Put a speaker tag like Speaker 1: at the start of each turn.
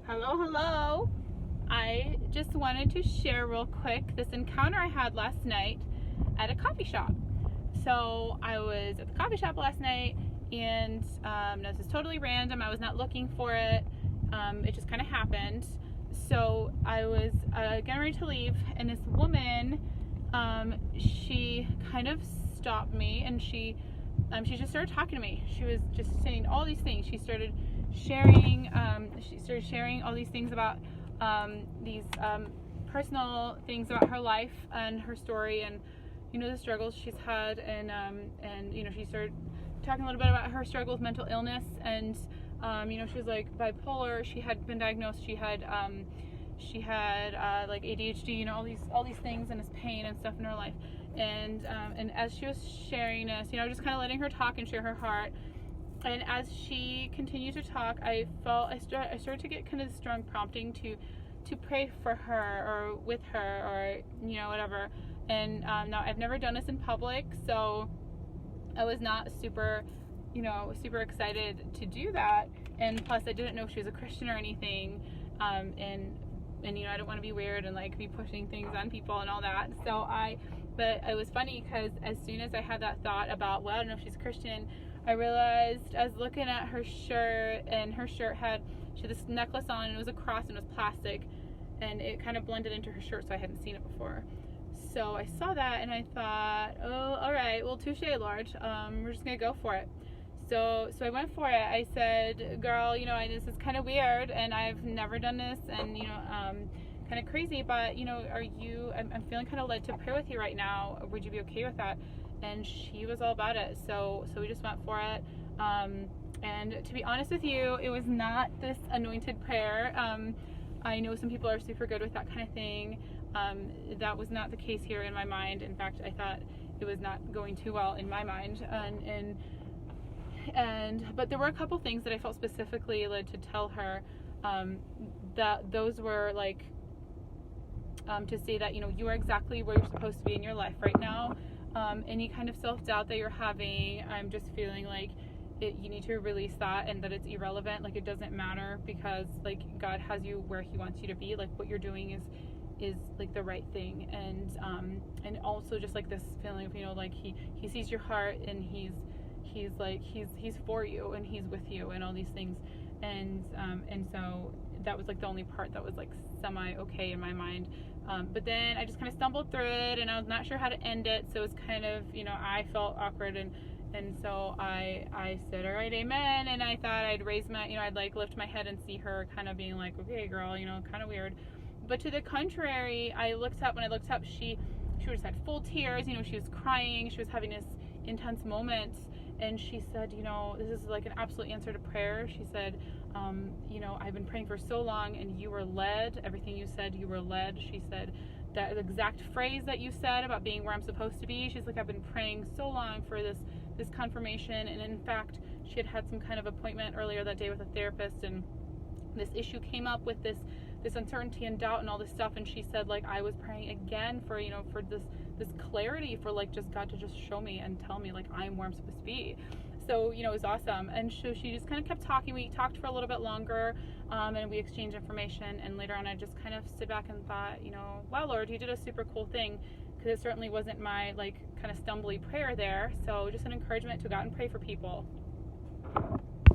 Speaker 1: Hello, hello. I just wanted to share real quick this encounter I had last night at a coffee shop. So I was at the coffee shop last night, and this is totally random. I was not looking for it. It just kind of happened. So I was getting ready to leave, and this woman, she kind of stopped me, and she just started talking to me. She was just saying all these things. She started sharing all these things about these personal things about her life and her story, and the struggles she's had, and she started talking a little bit about her struggle with mental illness, and she was like bipolar. She had been diagnosed. She had like ADHD, all these things, and this pain and stuff in her life. And as she was sharing this, just kind of letting her talk and share her heart. And as she continued to talk, I started to get kind of strong prompting to pray for her or with her or whatever. And now I've never done this in public, so I was not super excited to do that. And plus, I didn't know if she was a Christian or anything. And I don't want to be weird and like be pushing things on people and all that. But it was funny because as soon as I had that thought about, well, I don't know if she's Christian, I realized I was looking at her shirt, and her shirt she had this necklace on, and it was a cross, and it was plastic, and it kind of blended into her shirt, so I hadn't seen it before. So I saw that, and I thought, oh, all right, well, touche, Lord. We're just gonna go for it. So I went for it. I said, girl, this is kind of weird, and I've never done this, and kind of crazy, but I'm feeling kind of led to pray with you right now. Would you be okay with that? And she was all about it. So we just went for it. And to be honest with you, it was not this anointed prayer. I know some people are super good with that kind of thing. That was not the case here in my mind. In fact, I thought it was not going too well in my mind. But there were a couple things that I felt specifically led to tell her, that those were like, to say that, you are exactly where you're supposed to be in your life right now. Any kind of self-doubt that you're having, I'm just feeling like you need to release that, and that it's irrelevant. Like, it doesn't matter, because like God has you where He wants you to be. Like, what you're doing is like the right thing, and also just like this feeling of like He sees your heart, and He's for you, and He's with you, and all these things, and so that was like the only part that was like semi okay in my mind. But then I just kind of stumbled through it, and I was not sure how to end it. So it was kind of, I felt awkward, and so I said, all right, amen. And I thought I'd raise my, I'd like lift my head and see her kind of being like, okay, girl, kind of weird. But to the contrary, when I looked up, she just had full tears. She was crying. She was having this intense moment. And she said, this is like an absolute answer to prayer. She said, I've been praying for so long, and you were led. Everything you said, you were led. She said that exact phrase that you said about being where I'm supposed to be. She's like, I've been praying so long for this confirmation. And in fact, she had some kind of appointment earlier that day with a therapist, and this issue came up with this uncertainty and doubt and all this stuff. And she said, like, I was praying again for for this clarity, for like just God to just show me and tell me like I'm where I'm supposed to be. So it was awesome. And so she just kind of kept talking. We talked for a little bit longer, and we exchanged information. And later on, I just kind of stood back and thought, wow, Lord, you did a super cool thing, because it certainly wasn't my like kind of stumbly prayer there. So just an encouragement to go out and pray for people.